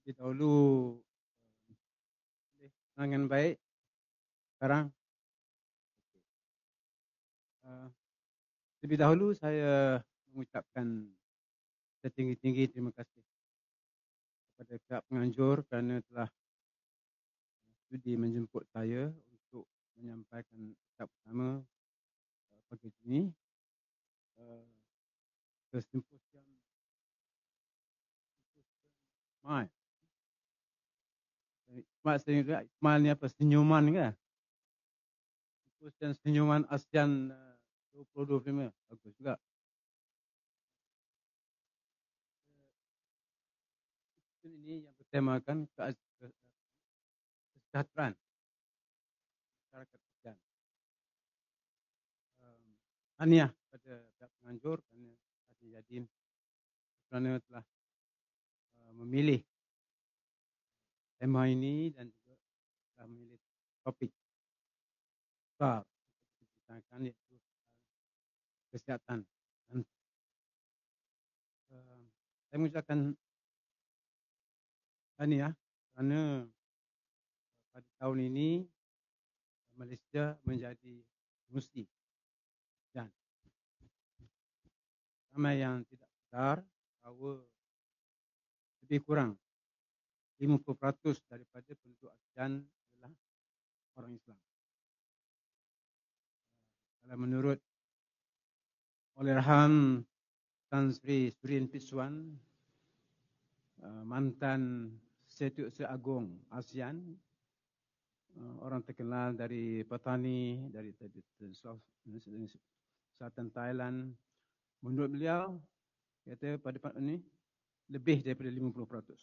Lebih dahulu dengan baik. Sekarang lebih dahulu saya mengucapkan setinggi-tinggi terima kasih kepada pihak penganjur kerana telah sudi menjemput saya untuk menyampaikan ucap pertama pagi ini ke simposium Ismail. Ismail ni apa? Senyuman ke? Simposium Senyuman ASEAN 2025. Bagus juga. Ini yang bertemakan kesejahteraan masyarakat ASEAN. Tahniah pada pihak penganjur kerana Haji Yadim kerana telah memilih tema ini dan juga telah memilih topik besar untuk dibincangkan, iaitu kesihatan. Saya mengucapkan tahniah kerana pada tahun ini Malaysia menjadi musti dan ramai yang tidak sedar bahawa lebih kurang 50% daripada penduduk ASEAN adalah orang Islam. Kalau menurut Allahyarham Tan Sri Surin Pitsuwan, mantan Setiausaha Agung ASEAN, orang terkenal dari petani, dari Selatan Thailand. Menurut beliau, kata pada part ini lebih daripada 50%.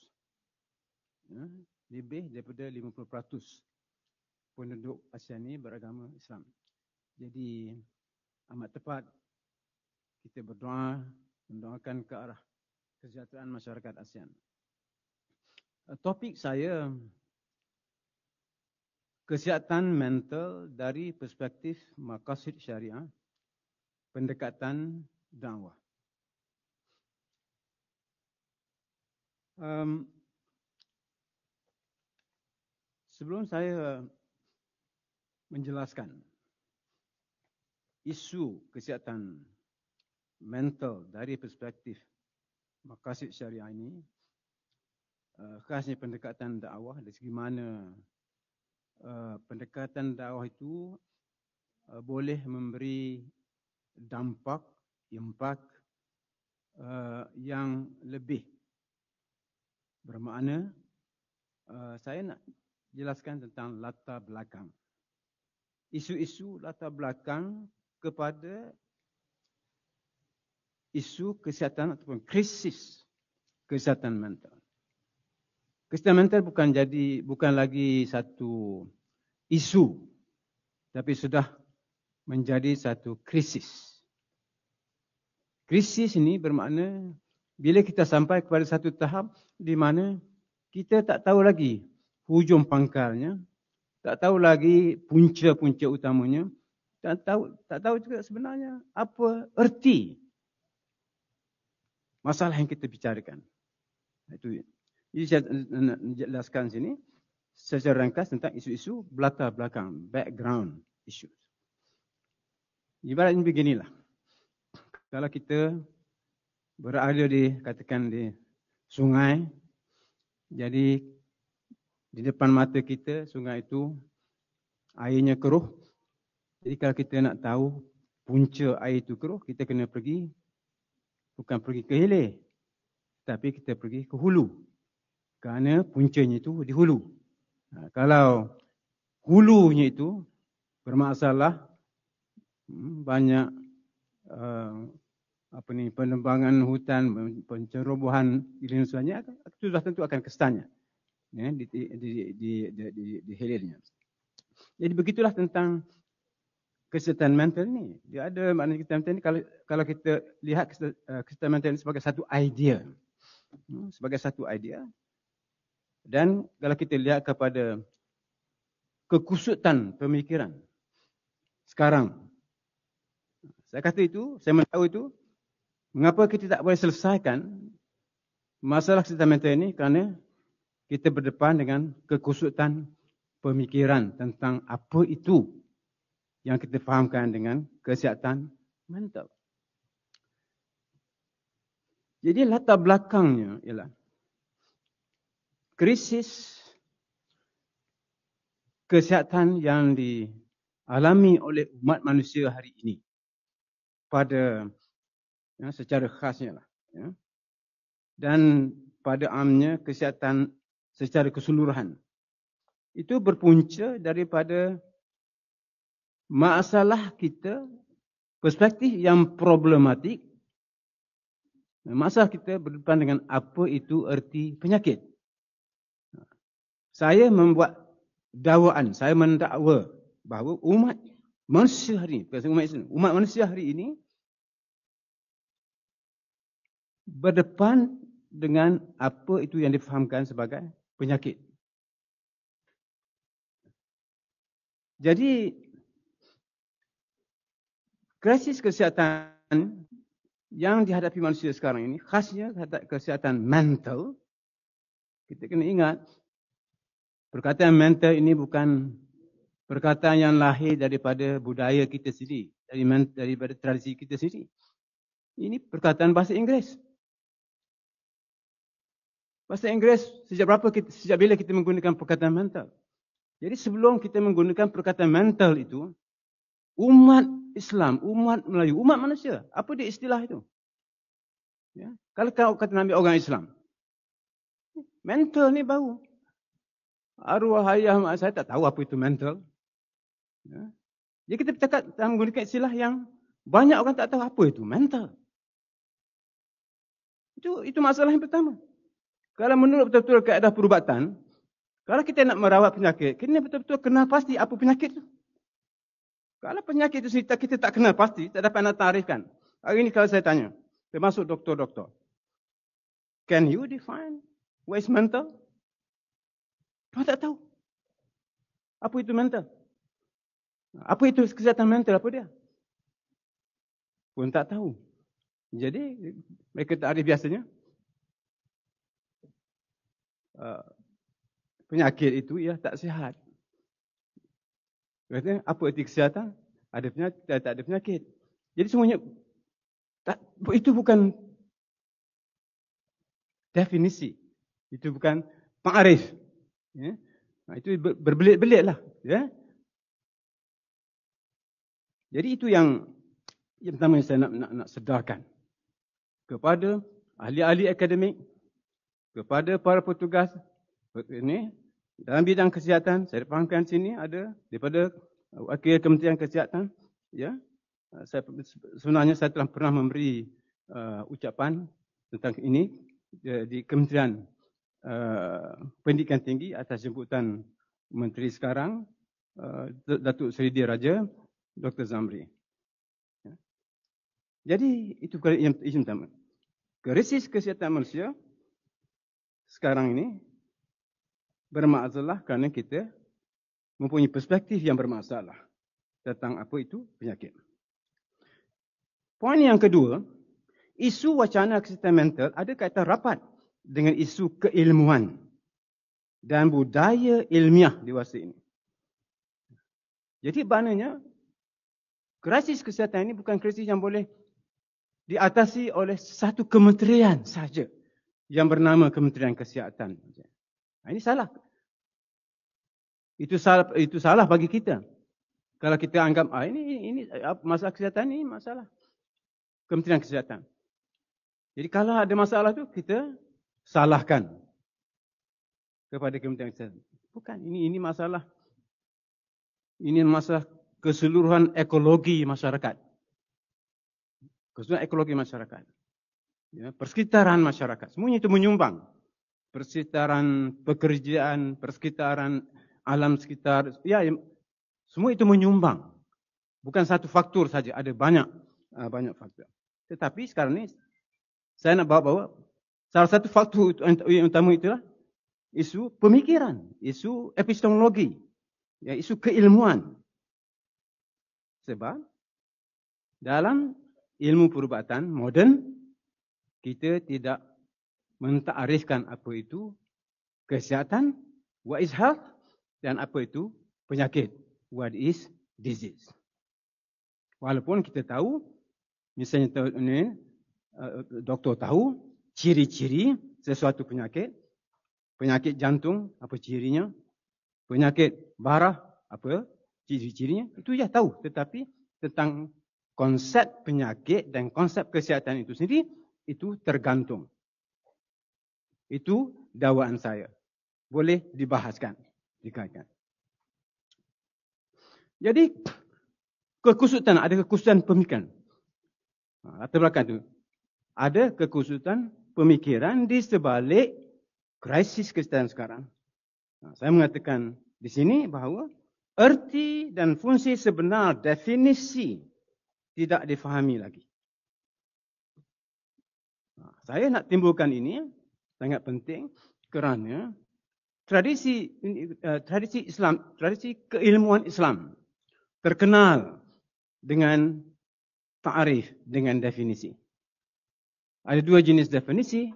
Lebih daripada 50% penduduk ASEAN ini beragama Islam. Jadi amat tepat kita mendoakan ke arah kesejahteraan masyarakat ASEAN. Topik saya, kesihatan mental dari perspektif maqasid syariah, pendekatan dakwah. Sebelum saya menjelaskan isu kesihatan mental dari perspektif maqasid syariah ini, khasnya pendekatan dakwah, dari segi mana pendekatan dakwah itu boleh memberi dampak, impak yang lebih bermakna. Saya nak jelaskan tentang latar belakang, isu-isu latar belakang kepada isu kesihatan ataupun krisis kesihatan mental. Kesihatan mental bukan lagi satu isu, tapi sudah menjadi satu krisis. Krisis ini bermakna bila kita sampai kepada satu tahap di mana kita tak tahu lagi hujung pangkalnya, tak tahu lagi punca-punca utamanya, tak tahu juga sebenarnya apa erti masalah yang kita bicarakan. Itu. Jadi saya nak jelaskan sini secara ringkas tentang isu-isu latar belakang, background issues. Ibaratnya beginilah. Kalau kita berada katakan di sungai, jadi di depan mata kita sungai itu airnya keruh. Jadi kalau kita nak tahu punca air itu keruh, kita kena pergi, bukan pergi ke hilir, tapi kita pergi ke hulu. Kerana puncanya itu di hulu. Kalau hulunya itu bermasalah, banyak penebangan hutan, pencerobohan dan sebagainya, itu sudah tentu akan kesannya di hilirnya. Jadi begitulah tentang kesihatan mental ni. Dia ada makna kesihatan mental ni, kalau kita lihat kesihatan mental ni sebagai satu idea. Sebagai satu idea. Dan kalau kita lihat kepada kekusutan pemikiran sekarang, saya kata itu, saya tahu itu, mengapa kita tak boleh selesaikan masalah kesihatan mental ini, kerana kita berdepan dengan kekusutan pemikiran tentang apa itu yang kita fahamkan dengan kesihatan mental. Jadi latar belakangnya ialah krisis kesihatan yang dialami oleh umat manusia hari ini pada secara khasnya lah, dan pada amnya kesihatan secara keseluruhan itu berpunca daripada masalah kita, perspektif yang problematik. Masalah kita berdepan dengan apa itu erti penyakit. Saya membuat dakwaan, saya mendakwa bahawa umat manusia hari ini, umat manusia hari ini berdepan dengan apa itu yang difahamkan sebagai penyakit. Jadi, krisis kesihatan yang dihadapi manusia sekarang ini, khasnya kesihatan mental. Kita kena ingat, perkataan mental ini bukan perkataan yang lahir daripada budaya kita sendiri, daripada tradisi kita sendiri. Ini perkataan bahasa Inggeris. Bahasa Inggeris, sejak bila kita menggunakan perkataan mental? Jadi sebelum kita menggunakan perkataan mental itu, umat Islam, umat Melayu, umat manusia, apa dia istilah itu? Ya. Kalau kau kata ambil orang Islam, mental ni baru. Arwah ayah mak saya tak tahu apa itu mental. Ya. Jadi kita bercakap menggunakan istilah yang banyak orang tak tahu apa itu mental. Itu masalah yang pertama. Kalau menurut betul-betul kaedah perubatan, kalau kita nak merawat penyakit, kita betul-betul kenal pasti apa penyakit itu. Kalau penyakit itu kita tak kenal pasti, tak dapat nak tarifkan. Hari ini kalau saya tanya, termasuk doktor-doktor, can you define what is mental? Mereka tak tahu. Apa itu mental? Apa itu kesihatan mental, apa dia? Pun tak tahu. Jadi, mereka tarif biasanya, penyakit itu ya tak sihat. Katanya, apa erti kesihatan? Ada penyakit, tak ada penyakit. Jadi semuanya, itu bukan definisi. Itu bukan pengarif. Ya? Itu berbelit-belit lah. Ya? Jadi itu yang pertama yang saya nak sedarkan. Kepada ahli-ahli akademik, kepada para petugas ini, dalam bidang kesihatan, saya fahamkan sini ada daripada wakil Kementerian Kesihatan. Ya, sebenarnya saya telah pernah memberi ucapan tentang ini di Kementerian Pendidikan Tinggi atas jemputan Menteri sekarang, Datuk Seri Diraja, Dr. Zamri. Ya. Jadi itu yang pertama. Krisis kesihatan manusia sekarang ini bermasalah kerana kita mempunyai perspektif yang bermasalah tentang apa itu penyakit. Poin yang kedua, isu wacana kesihatan mental ada kaitan rapat dengan isu keilmuan dan budaya ilmiah dewasa ini. Jadi maknanya, krisis kesihatan ini bukan krisis yang boleh diatasi oleh satu kementerian sahaja yang bernama Kementerian Kesihatan. Ini salah. Itu salah bagi kita. Kalau kita anggap ini masalah kesihatan ini masalah Kementerian Kesihatan. Jadi kalau ada masalah itu kita salahkan kepada Kementerian Kesihatan. Bukan, ini masalah keseluruhan ekologi masyarakat. Keseluruhan ekologi masyarakat. Ya, persekitaran masyarakat. Semuanya itu menyumbang. Persekitaran pekerjaan, persekitaran alam sekitar, ya, semua itu menyumbang. Bukan satu faktor saja, ada banyak faktor. Tetapi sekarang ini saya nak bawa salah satu faktor yang utama itulah isu pemikiran, isu epistemologi, ya, isu keilmuan. Sebab dalam ilmu perubatan moden kita tidak mentarifkan apa itu kesihatan, what is health, dan apa itu penyakit, what is disease. Walaupun kita tahu, misalnya doktor tahu ciri-ciri sesuatu penyakit, penyakit jantung, apa cirinya, penyakit darah, apa ciri-cirinya, itu dia tahu. Tetapi tentang konsep penyakit dan konsep kesihatan itu sendiri, itu tergantung. Itu dakwaan saya. Boleh dibahaskan, dikaitkan. Jadi, ada kekhususan pemikiran. Latar belakang itu. Ada kekhususan pemikiran di sebalik krisis kesihatan sekarang. Saya mengatakan di sini bahawa erti dan fungsi sebenar definisi tidak difahami lagi. Saya nak timbulkan ini sangat penting kerana tradisi Islam, tradisi keilmuan Islam terkenal dengan ta'arif, dengan definisi. Ada dua jenis definisi.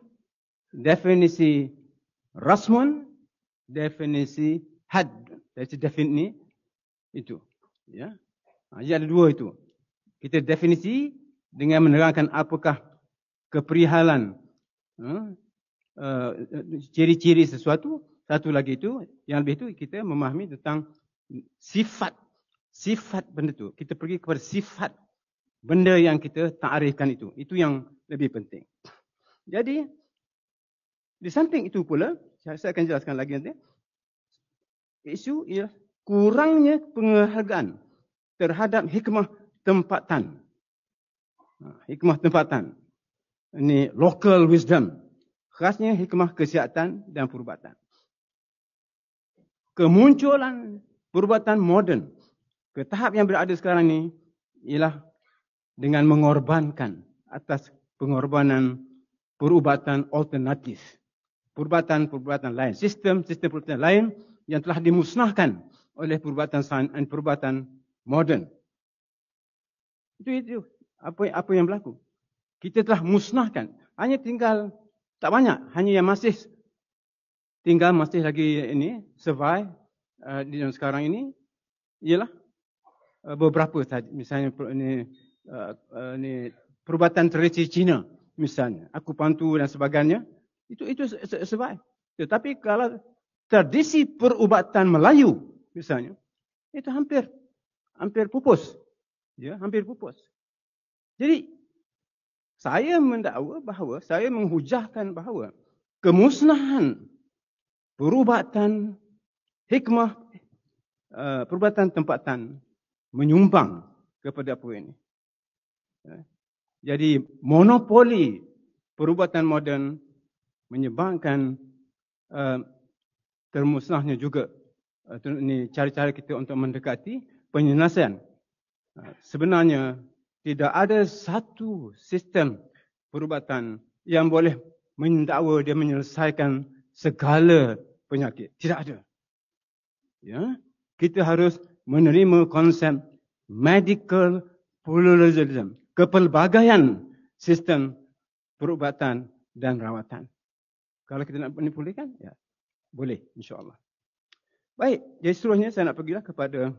Definisi rasmun, definisi had. Definisi itu. Ya. Jadi ada dua itu. Kita definisi dengan menerangkan apakah keperihalan, ciri-ciri sesuatu. Satu lagi itu, yang lebih itu kita memahami tentang sifat benda itu. Kita pergi kepada sifat benda yang kita ta'arifkan itu. Itu yang lebih penting. Jadi, di samping itu pula, saya akan jelaskan lagi nanti, isu ialah kurangnya penghargaan terhadap hikmah tempatan. Hikmah tempatan. Ini local wisdom. Khasnya hikmah kesihatan dan perubatan. Kemunculan perubatan moden ke tahap yang berada sekarang ini ialah dengan mengorbankan atas pengorbanan perubatan alternatif. Perubatan lain. Sistem perubatan lain yang telah dimusnahkan oleh perubatan sains dan perubatan moden. Itu apa yang berlaku. Kita telah musnahkan. Hanya tinggal, tak banyak, hanya yang masih lagi ini survive di sekarang ini ialah beberapa saja. Misalnya ini perubatan tradisi Cina misalnya, akupunktur dan sebagainya, itu survive. Tetapi kalau tradisi perubatan Melayu misalnya, itu hampir pupus. Ya, hampir pupus. Jadi saya mendakwa bahawa, saya menghujahkan bahawa kemusnahan perubatan hikmah, perubatan tempatan menyumbang kepada apa ini. Jadi monopoli perubatan moden menyebabkan termusnahnya juga ini cara-cara kita untuk mendekati penyelesaian. Sebenarnya tidak ada satu sistem perubatan yang boleh mendakwa dia menyelesaikan segala penyakit. Tidak ada. Ya, kita harus menerima konsep medical pluralism, kepelbagaian sistem perubatan dan rawatan. Kalau kita nak manipulkan, ya boleh, insya-Allah. Baik, jadi seterusnya saya nak pergilah kepada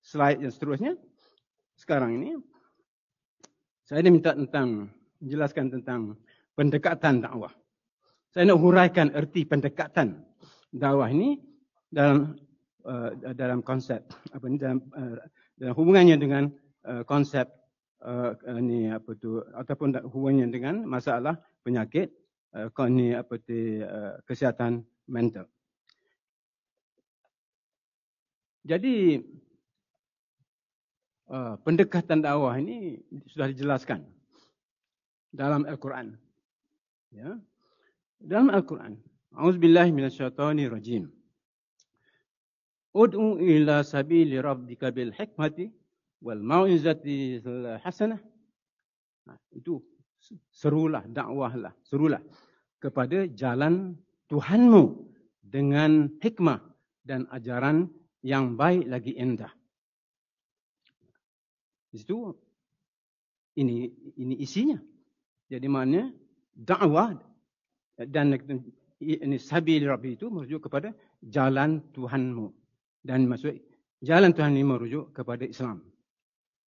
slide yang seterusnya. Sekarang ini saya diminta menjelaskan tentang pendekatan dakwah. Saya nak huraikan erti pendekatan dakwah ini dalam konsep apa ni, dalam hubungannya dengan konsep ni apa tu, ataupun hubungannya dengan masalah penyakit kesihatan mental. Jadi pendekatan dakwah ini sudah dijelaskan dalam Al-Quran. Ya. Dalam Al-Quran, A'udzubillahi minasyaitonirrajim. Ud'u ila sabili rabbika bil hikmati wal mau'izati hasanah. Itu serulah, dakwahlah, serulah kepada jalan Tuhanmu dengan hikmah dan ajaran yang baik lagi indah. Itu ini isinya. Jadi maknanya dakwah dan ini sabil Rabbi itu merujuk kepada jalan Tuhanmu. Dan maksud jalan Tuhan ini merujuk kepada Islam.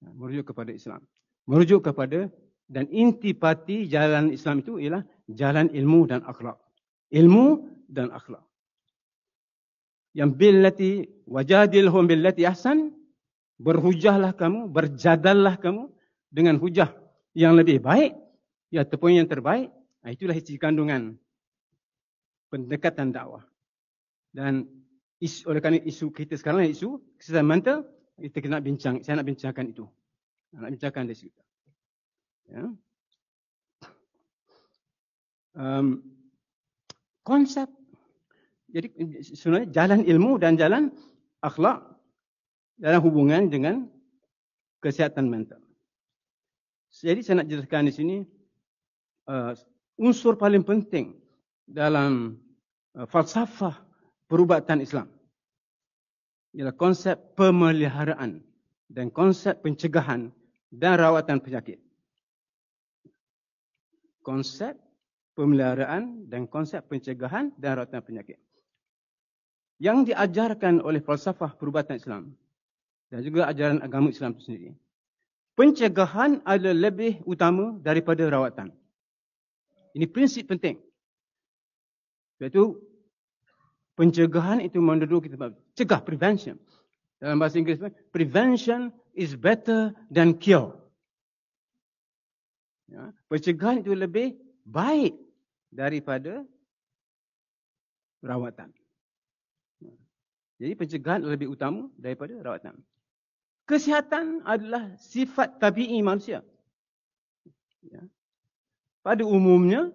Merujuk kepada Islam. Merujuk kepada dan intipati jalan Islam itu ialah jalan ilmu dan akhlak. Ilmu dan akhlak. Yang billati wajadilhum billati ahsan, berhujahlah kamu, berjadallah kamu dengan hujah yang lebih baik, ya ataupun yang terbaik. Itulah isi kandungan pendekatan dakwah. Dan oleh kerana isu kita sekarang isu kesihatan mental, kita nak bincang, saya nak bincangkan itu. Nak bincangkan dari situ. Ya. Konsep, jadi sebenarnya jalan ilmu dan jalan akhlak dalam hubungan dengan kesihatan mental. Jadi saya nak jelaskan di sini unsur paling penting dalam falsafah perubatan Islam ialah konsep pemeliharaan dan konsep pencegahan dan rawatan penyakit. Konsep pemeliharaan dan konsep pencegahan dan rawatan penyakit yang diajarkan oleh falsafah perubatan Islam dan juga ajaran agama Islam itu sendiri. Pencegahan adalah lebih utama daripada rawatan. Ini prinsip penting. Iaitu pencegahan itu menurut kita cegah, prevention. Dalam bahasa Inggeris, prevention is better than cure. Ya, pencegahan itu lebih baik daripada rawatan. Jadi pencegahan lebih utama daripada rawatan. Kesihatan adalah sifat tabi'i manusia. Ya. Pada umumnya,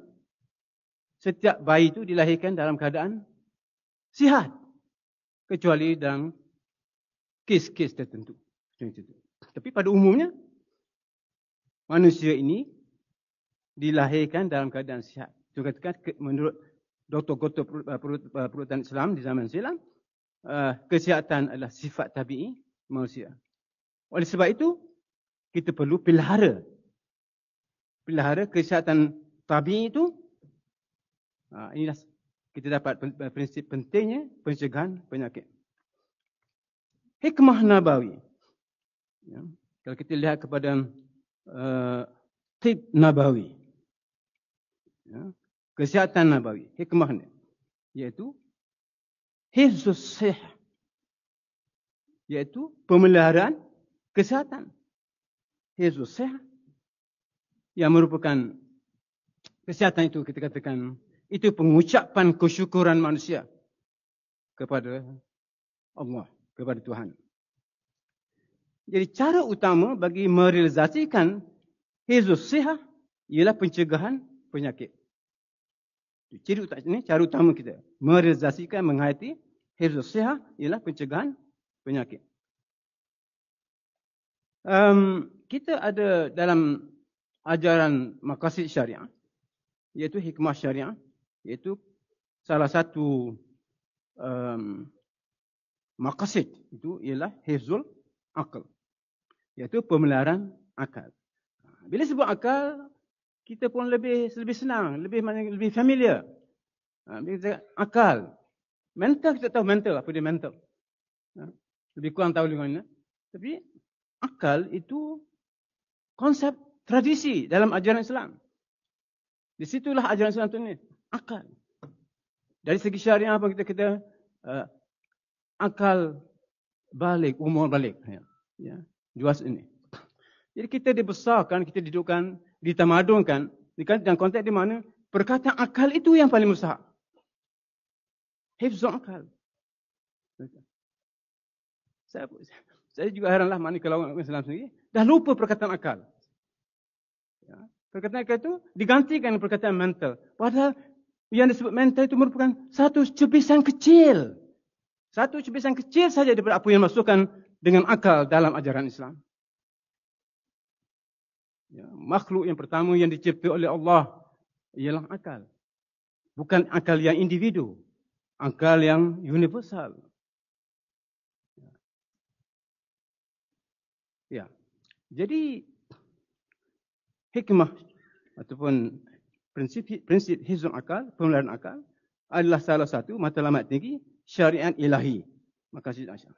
setiap bayi itu dilahirkan dalam keadaan sihat. Kecuali dalam kes-kes tertentu. Tapi pada umumnya, manusia ini dilahirkan dalam keadaan sihat. Itu katakan menurut doktor-doktor perubatan Islam di zaman silam, kesihatan adalah sifat tabi'i manusia. Oleh sebab itu, kita perlu pelihara kesihatan tabi'i itu. Inilah kita dapat prinsip pentingnya pencegahan penyakit. Hikmah Nabawi. Ya, kalau kita lihat kepada tib Nabawi, ya, kesihatan Nabawi, hikmahnya iaitu hifzus sihah, iaitu pemeliharaan kesihatan. Hifzus sihah yang merupakan kesihatan itu kita katakan itu pengucapan kesyukuran manusia kepada Allah, kepada Tuhan. Jadi cara utama bagi merealisasikan hifzus sihah ialah pencegahan penyakit. Cara utama kita merealisasikan menghayati hifzus sihah ialah pencegahan penyakit. Kita ada dalam ajaran maqasid syariah, iaitu hikmah syariah, iaitu salah satu maqasid itu ialah hifzul akal, iaitu pemeliharaan akal. Bila sebut akal, kita pun lebih senang, lebih familiar. Bila kita akal, mental kita tahu mental, apa dia mental. Lebih kurang tahu dengan mana. Tapi akal itu konsep tradisi dalam ajaran Islam. Di situlah ajaran Islam itu ni, akal. Dari segi syariah apa kita akal balik, umur balik. Ya, juas ini. Jadi kita dibesarkan, kita didudukkan, ditamadunkan dalam konteks di mana perkataan akal itu yang paling mustahak. Hifzul akal. Saya juga heranlah mana kalau orang Islam sendiri dah lupa perkataan akal. Ya, perkataan akal itu digantikan perkataan mental. Padahal yang disebut mental itu merupakan satu cebisan kecil. Satu cebisan kecil saja daripada apa yang dimasukkan dengan akal dalam ajaran Islam. Ya, makhluk yang pertama yang dicipta oleh Allah ialah akal. Bukan akal yang individu. Akal yang universal. Ya. Jadi hikmah ataupun prinsip hifzul akal, pemeliharaan akal adalah salah satu matlamat tinggi syariat ilahi. Makasih Aisyah.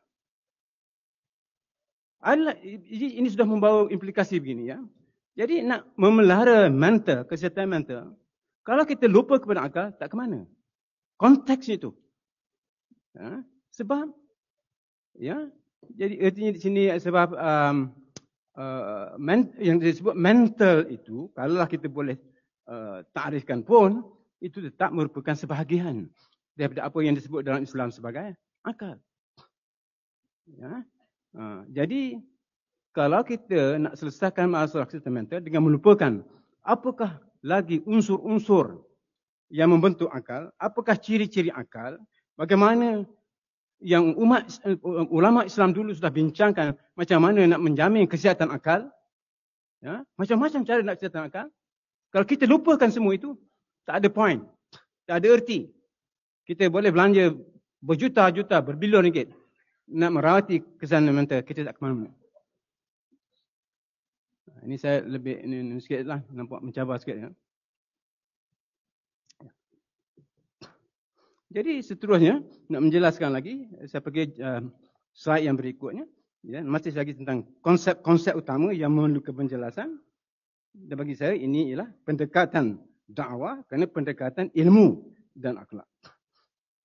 Ini sudah membawa implikasi begini ya. Jadi nak memelihara mental, kesihatan mental, kalau kita lupa kepada akal, tak ke mana. Konteksnya itu. Ya, sebab ya, jadi artinya di sini sebab yang disebut mental itu, kalaulah kita boleh takrifkan pun, itu tetap merupakan sebahagian daripada apa yang disebut dalam Islam sebagai akal. Ya. Jadi kalau kita nak selesaikan masalah kesihatan mental dengan melupakan apakah lagi unsur-unsur yang membentuk akal, apakah ciri-ciri akal, bagaimana yang ulama Islam dulu sudah bincangkan macam mana nak menjamin kesihatan akal, ya, macam-macam cara nak kesihatan akal. Kalau kita lupakan semua itu, tak ada point, tak ada erti. Kita boleh belanja berjuta-juta, berbilion ringgit nak merawati kesihatan mental, kita tak ke mana-mana. Ini saya lebih ini sikit lah, nampak mencabar sikit ya. Jadi seterusnya nak menjelaskan lagi, saya pergi slide yang berikutnya. Ya, masih lagi tentang konsep-konsep utama yang memerlukan penjelasan. Dan bagi saya ini ialah pendekatan dakwah kerana pendekatan ilmu dan akhlak.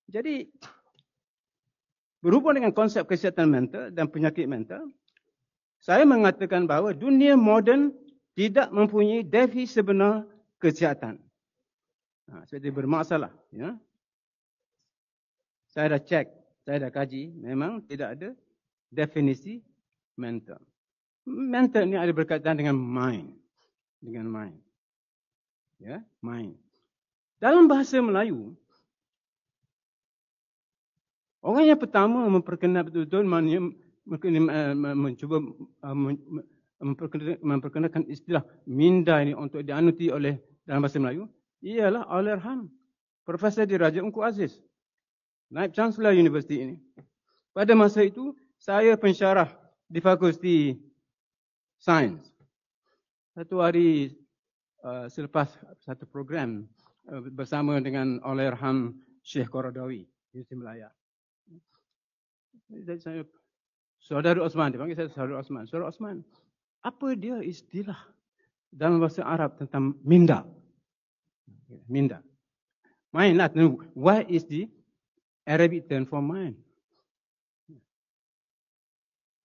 Jadi berhubung dengan konsep kesihatan mental dan penyakit mental, saya mengatakan bahawa dunia moden tidak mempunyai definisi sebenar kesihatan. Sebab dia bermasalah. Ya. Saya dah cek, saya dah kaji, memang tidak ada definisi mental. Mental ni ada berkaitan dengan mind. Dengan mind. Ya, mind. Dalam bahasa Melayu, orang yang pertama memperkenalkan betul-betul mencuba memperkenalkan istilah minda ini untuk dianuti oleh dalam bahasa Melayu ialah Allahyarham Profesor Diraja Engku Aziz, Naib Chancellor Universiti ini. Pada masa itu saya pensyarah di Fakulti Sains. Satu hari selepas satu program bersama dengan Allahyarham Syekh Qaradawi di Melaya. Saya Saudara Osman, dia panggil saya Saudara Osman. Saudara Osman, apa dia istilah dalam bahasa Arab tentang minda? Minda. Mind lah. What is the Arabic term for mind?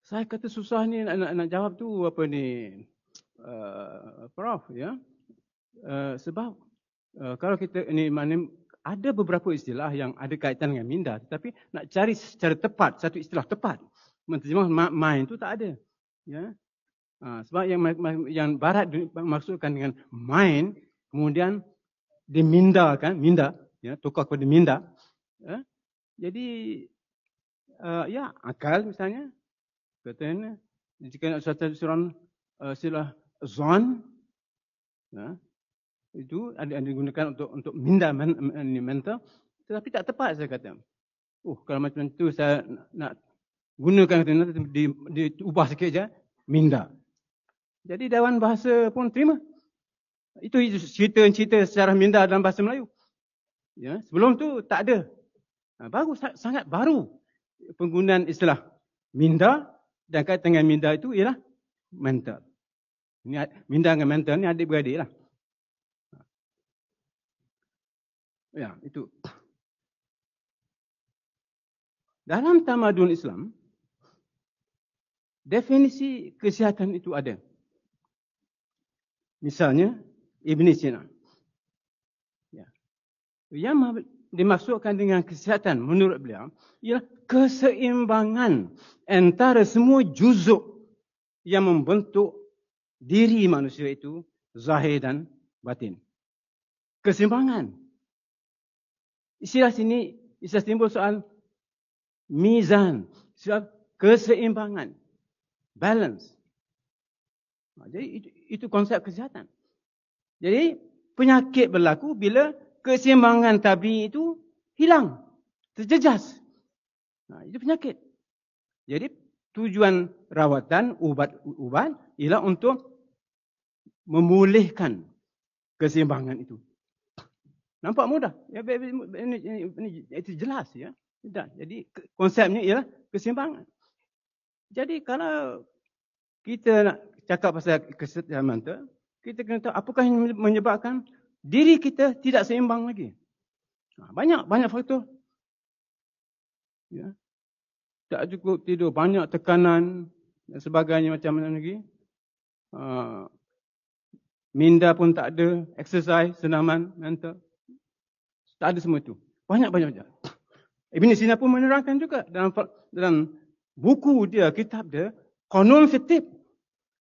Saya kata susah ni nak jawab tu apa ni, Prof. Ya, sebab kalau kita ni mana ada beberapa istilah yang ada kaitan dengan minda, tetapi nak cari secara tepat satu istilah tepat menterjemah mind itu tak ada. Ya, sebab yang Barat maksudkan dengan mind, kemudian dimindakan, minda, ya, tukar kepada minda. Ya. Jadi ya, akal misalnya, katanya jika nak satu istilah zon, ya, itu ada digunakan untuk minda mental, tetapi tak tepat saya kata. Kalau macam tu saya nak gunakan kata diubah sikit je, minda. Jadi Dewan Bahasa pun terima. Itu cerita-cerita secara minda dalam bahasa Melayu. Ya, sebelum tu tak ada. Baru, sangat baru penggunaan istilah minda, dan kaitan dengan minda itu ialah mental. Ini minda dengan mental ni adik-beradik lah. Ya, itu. Dalam tamadun Islam, definisi kesihatan itu ada. Misalnya Ibn Sina. Ya. Yang dimaksudkan dengan kesihatan menurut beliau ialah keseimbangan antara semua juzuk yang membentuk diri manusia itu, zahir dan batin. Keseimbangan. Istilah sini, istilah timbul soal mizan, istilah keseimbangan, balance. Jadi itu konsep kesihatan. Jadi penyakit berlaku bila keseimbangan tabi'i itu hilang, terjejas. Itu penyakit. Jadi tujuan rawatan, ubat ialah untuk memulihkan keseimbangan itu. Nampak mudah. Ya, ini itu jelas ya. Tidak. Jadi konsepnya ialah keseimbangan. Jadi kalau kita nak cakap pasal kesihatan mental, kita kena tahu apakah yang menyebabkan diri kita tidak seimbang lagi. Banyak faktor. Ya. Tak cukup tidur, banyak tekanan dan sebagainya macam mana lagi. Minda pun tak ada, exercise, senaman, mental. Tak ada semua itu. Banyak. Ibn Sina pun menerangkan juga dalam buku dia, kitab dia, Qanun Fittib,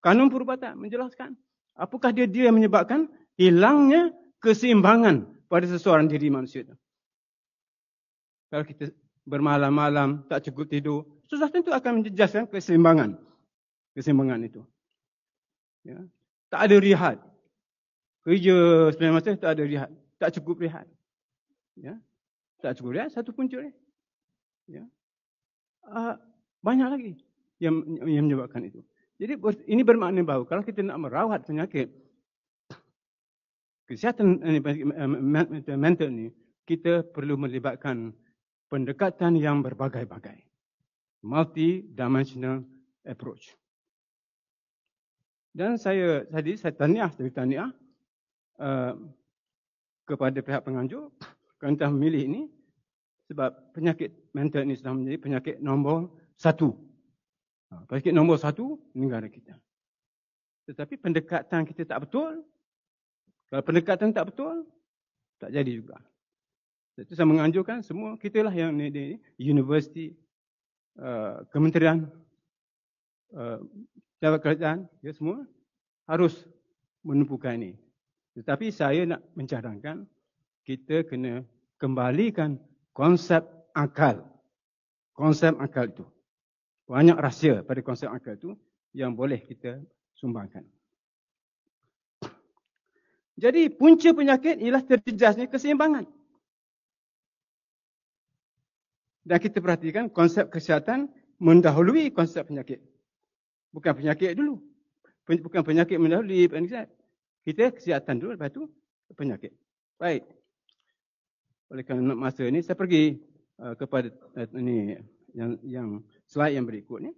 kanun perubatan, menjelaskan apakah dia yang menyebabkan hilangnya keseimbangan pada seseorang diri manusia itu. Kalau kita bermalam-malam, tak cukup tidur, susah tentu akan menjejaskan keseimbangan itu. Ya. Tak ada rehat. Kerja sebenarnya masa tak ada rehat. Tak cukup rehat. Ya. Tak cukup rehat, satu punca dia. Ya. Banyak lagi yang menyebabkan itu. Jadi ini bermakna bahawa kalau kita nak merawat penyakit kesihatan mental ini, kita perlu melibatkan pendekatan yang berbagai-bagai. Multi-dimensional approach. Dan saya tahniah kepada pihak penganjur kerana memilih ini sebab penyakit mental ini sudah menjadi penyakit nombor 1. Penyakit nombor 1 negara kita. Tetapi pendekatan kita tak betul. Kalau pendekatan tak betul, tak jadi juga. Itu saya menganjurkan semua kita lah yang di universiti, kementerian, pejabat kerajaan, ya semua harus menumpukan ini. Tetapi saya nak mencadangkan kita kena kembalikan konsep akal. Konsep akal itu. Banyak rahsia pada konsep akal itu yang boleh kita sumbangkan. Jadi punca penyakit ialah terjejasnya keseimbangan. Dan kita perhatikan konsep kesihatan mendahului konsep penyakit. Bukan penyakit dulu. Bukan penyakit mendahului penyakit. Kita kesihatan dulu, lepas tu penyakit. Baik. Oleh kerana masa ini saya pergi kepada ini yang slide yang berikut ni.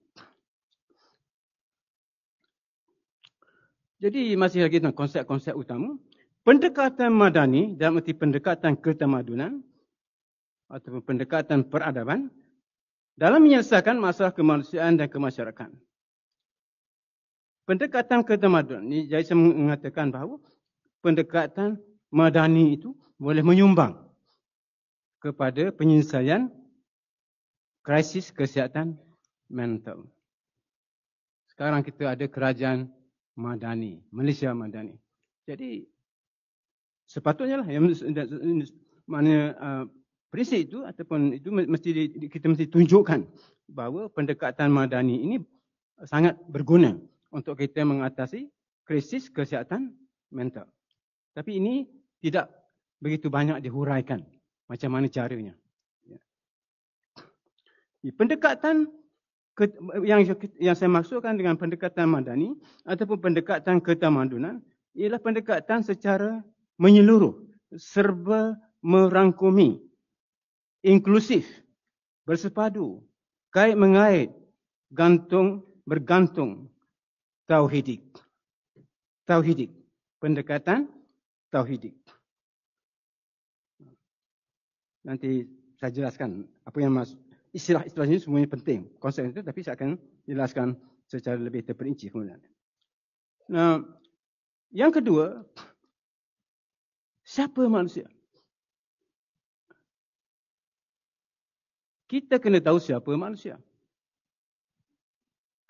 Jadi masih lagi tentang konsep-konsep utama. Pendekatan madani dalam arti pendekatan ketamadunan atau pendekatan peradaban dalam menyelesaikan masalah kemanusiaan dan kemasyarakatan. Pendekatan ketamadunan ini, jadi saya mengatakan bahawa pendekatan madani itu boleh menyumbang kepada penyelesaian krisis kesihatan mental. Sekarang kita ada kerajaan madani, Malaysia Madani. Jadi sepatutnya lah yang mana prinsip itu ataupun itu kita mesti tunjukkan bahawa pendekatan madani ini sangat berguna untuk kita mengatasi krisis kesihatan mental. Tapi ini tidak begitu banyak dihuraikan macam mana caranya. Pendekatan yang saya maksudkan dengan pendekatan madani ataupun pendekatan ketamadunan ialah pendekatan secara menyeluruh, serba merangkumi, inklusif, bersepadu, kait-mengait, bergantung, tauhidik. Tauhidik, pendekatan tauhidik. Nanti saya jelaskan apa yang istilah-istilah ini semuanya penting, konsep itu, tapi saya akan jelaskan secara lebih terperinci kemudian. Nah, yang kedua, siapa manusia? Kita kena tahu siapa manusia.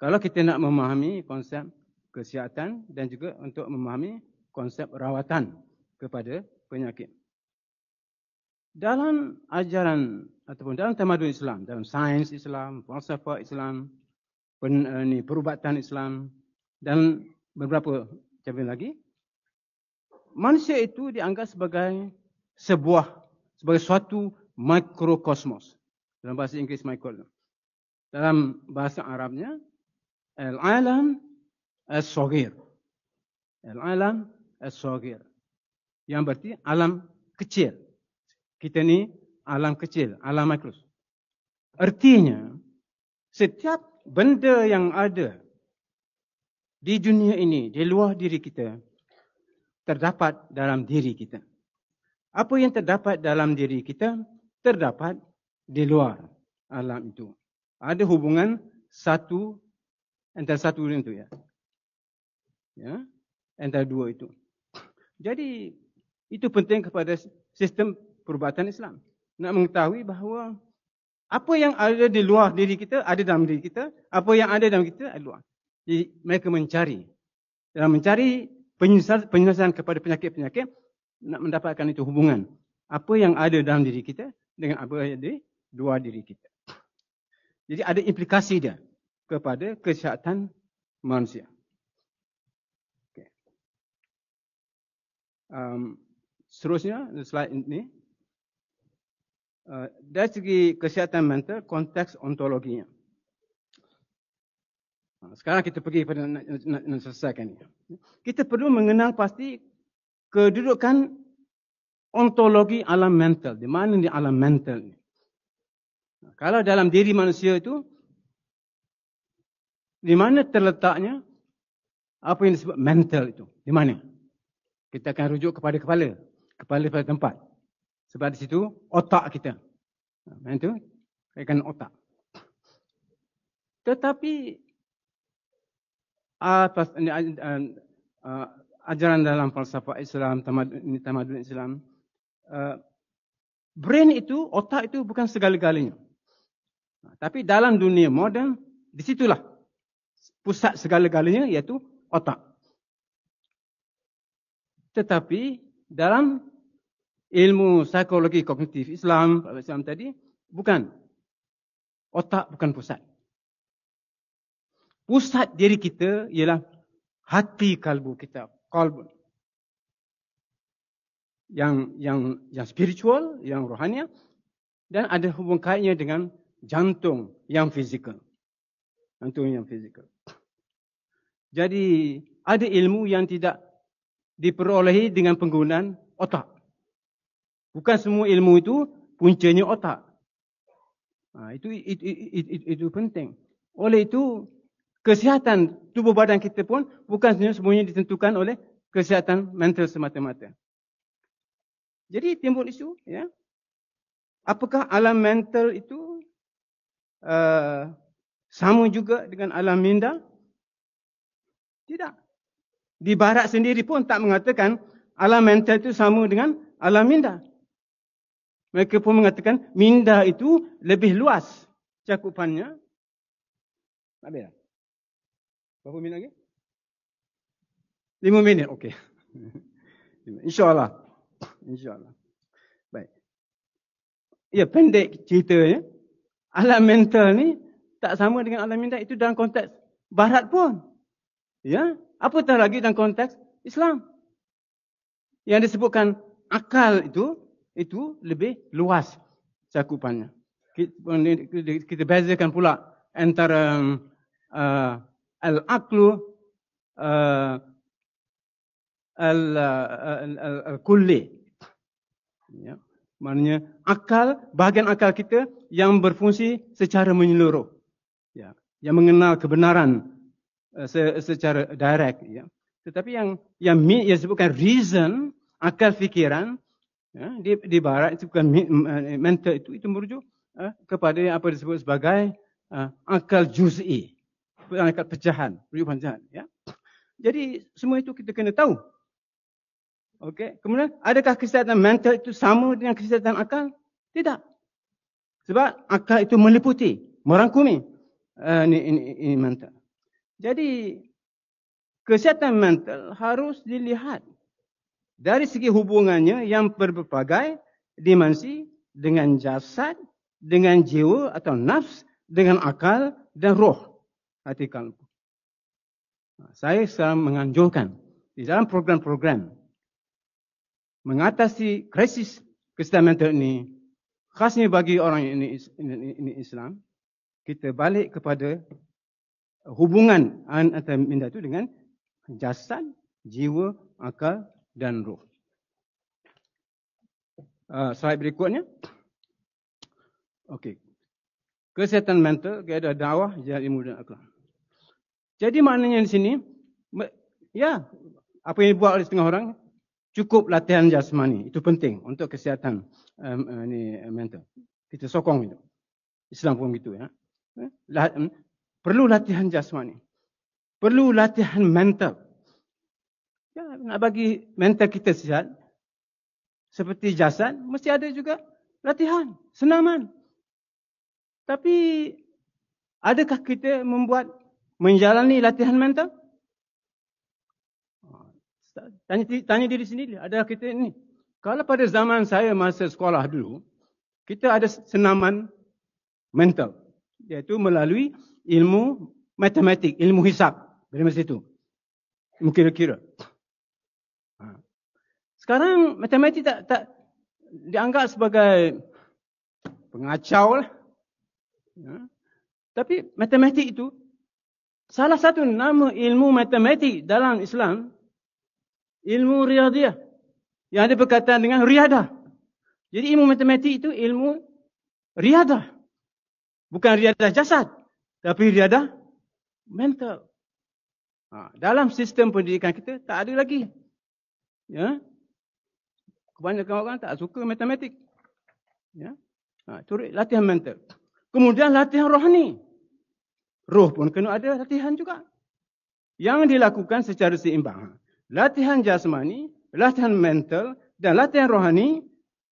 Kalau kita nak memahami konsep kesihatan dan juga untuk memahami konsep rawatan kepada penyakit. Dalam ajaran ataupun dalam tamadun Islam, dalam sains Islam, falsafah Islam, perubatan Islam dan beberapa cabang lagi, manusia itu dianggap sebagai suatu mikrokosmos. Dalam bahasa Inggeris micro. Dalam bahasa Arabnya al-alam as-saghir. Al-alam as-saghir. Yang berarti alam kecil. kita ni alam kecil, alam mikros. Artinya, setiap benda yang ada di dunia ini, di luar diri kita, terdapat dalam diri kita. Apa yang terdapat dalam diri kita, terdapat di luar alam itu. Ada hubungan antara satu dan itu, ya. Antara dua itu. Jadi, itu penting kepada sistem perubatan Islam. Nak mengetahui bahawa apa yang ada di luar diri kita, ada dalam diri kita. Apa yang ada dalam kita, ada luar. Jadi mereka mencari. Dalam mencari penyelesaian kepada penyakit-penyakit, nak mendapatkan itu hubungan. Apa yang ada dalam diri kita dengan apa yang ada di luar diri kita. Jadi ada implikasi dia kepada kesihatan manusia. Okay. Seterusnya, slide ini. Dari segi kesihatan mental, konteks ontologinya. Sekarang kita pergi pada nak selesaikan ini. Kita perlu mengenal pasti kedudukan ontologi alam mental. Di mana di alam mental ini? Kalau dalam diri manusia itu, di mana terletaknya apa yang disebut mental itu? Di mana? Kita akan rujuk kepada kepala. Kepala pada tempat. Sebab di situ otak kita. Itu kaitan otak. Tetapi ajaran dalam falsafah Islam, tamadun Islam, brain itu, otak itu bukan segala-galanya. Tapi dalam dunia moden, disitulah pusat segala-galanya, iaitu otak. Tetapi dalam ilmu psikologi kognitif Islam tadi, bukan. Otak bukan pusat. Pusat diri kita ialah hati kalbu kita, qalb. Yang spiritual, yang rohani, dan ada hubungan kaitnya dengan jantung yang fizikal. Jantung yang fizikal. Jadi ada ilmu yang tidak diperolehi dengan penggunaan otak. Bukan semua ilmu itu puncanya otak. Itu penting. Oleh itu, kesihatan tubuh badan kita pun bukan semuanya ditentukan oleh kesihatan mental semata-mata. Jadi timbul isu, ya. Apakah alam mental itu sama juga dengan alam minda? Tidak. Di Barat sendiri pun tak mengatakan alam mental itu sama dengan alam minda. Mereka pun mengatakan minda itu lebih luas cakupannya. Habis dah? Berapa minit lagi? 5 minit, okey. InsyaAllah. InsyaAllah. Baik. Ya, pendek ceritanya. Alam mental ni tak sama dengan alam minda. Itu dalam konteks Barat pun. Ya, apatah lagi dalam konteks Islam. Yang disebutkan akal itu lebih luas cakupannya. Kita bezakan pula antara al-aqlu al-kulli. Ya. Maknanya akal, bahagian akal kita yang berfungsi secara menyeluruh. Ya. Yang mengenal kebenaran secara direct. Ya. Tetapi yang disebutkan reason, akal fikiran, ya, di Barat itu bukan mental, itu merujuk kepada apa disebut sebagai akal juz'i, akal pecahan, rujuk pecahan. Ya. Jadi semua itu kita kena tahu. Okey. Kemudian adakah kesihatan mental itu sama dengan kesihatan akal? Tidak. Sebab akal itu meliputi, merangkumi ini mental. Jadi kesihatan mental harus dilihat dari segi hubungannya yang berbagai dimensi dengan jasad, dengan jiwa atau nafs, dengan akal dan roh, hati kalbu. Saya sekarang menganjurkan di dalam program-program mengatasi krisis kesihatan mental ini, khasnya bagi orang ini Islam, kita balik kepada hubungan antara minda itu dengan jasad, jiwa, akal dan roh. Slide berikutnya. Okey. Kesihatan mental, ada dakwah, jihad ilmu dan akhlak. Jadi maknanya di sini, ya, apa yang dibuat oleh setengah orang, cukup latihan jasmani. Itu penting untuk kesihatan mental. Kita sokong itu. Islam pun begitu, ya. Perlu latihan jasmani. Perlu latihan mental. Ya, nak bagi mental kita sihat, seperti jasad, mesti ada juga latihan, senaman. Tapi, adakah kita menjalani latihan mental? Tanya diri sendiri, adakah kita ini? Kalau pada zaman saya masa sekolah dulu, kita ada senaman mental, iaitu melalui ilmu matematik, ilmu hisab dari masa itu. Ilmu kira-kira. Sekarang matematik tak dianggap sebagai pengacau lah. Ya. Tapi matematik itu, salah satu nama ilmu matematik dalam Islam, ilmu riyadhiyah, yang ada berkaitan dengan riadah. Jadi ilmu matematik itu ilmu riadah. Bukan riadah jasad, tapi riadah mental. Dalam sistem pendidikan kita, tak ada lagi. Ya. Kebanyakan orang tak suka matematik. Ya. Itu latihan mental. Kemudian latihan rohani. Roh pun kena ada latihan juga. Yang dilakukan secara seimbang. Latihan jasmani, latihan mental dan latihan rohani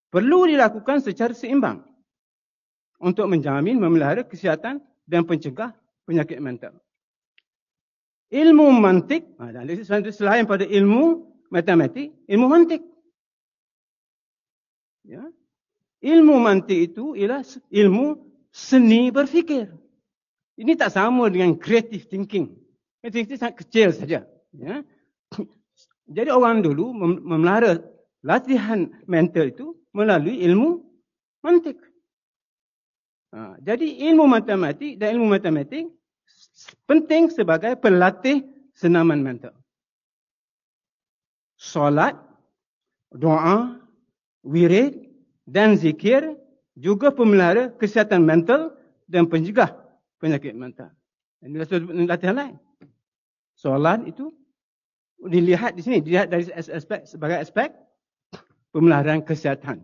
perlu dilakukan secara seimbang. Untuk menjamin, memelihara kesihatan dan pencegah penyakit mental. Ilmu mantik, selain pada ilmu matematik, ilmu mantik. Ya. Ilmu mantik itu ialah ilmu seni berfikir. Ini tak sama dengan creative thinking. Creative thinking sangat kecil saja. Ya. Jadi orang dulu memelihara latihan mental itu melalui ilmu mantik. Jadi ilmu matematik dan ilmu matematik penting sebagai pelatih senaman mental. Solat, doa, wirid dan zikir juga pemelihara kesihatan mental dan pencegah penyakit mental. Ini latihan lain. Solat itu dilihat di sini, dilihat dari sebagai aspek pemeliharaan kesihatan.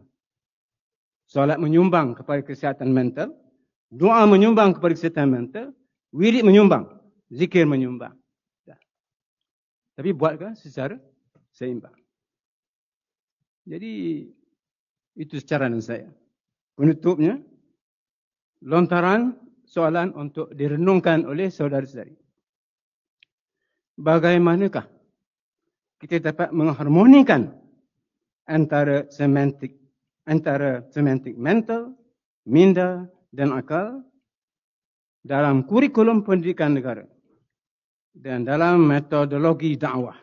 Solat menyumbang kepada kesihatan mental, doa menyumbang kepada kesihatan mental, wirid menyumbang, zikir menyumbang. Tapi buatkan secara seimbang. Jadi itu saranan saya. Penutupnya, lontaran soalan untuk direnungkan oleh saudara-saudari. Bagaimanakah kita dapat mengharmonikan antara semantik mental, minda dan akal dalam kurikulum pendidikan negara dan dalam metodologi dakwah,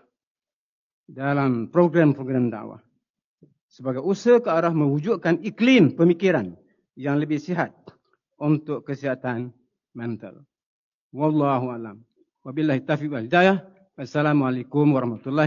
dalam program-program dakwah sebagai usaha ke arah mewujudkan iklim pemikiran yang lebih sihat untuk kesihatan mental. Wallahu a'lam. Wabillahi taufiq wal hidayah. Wassalamualaikum warahmatullahi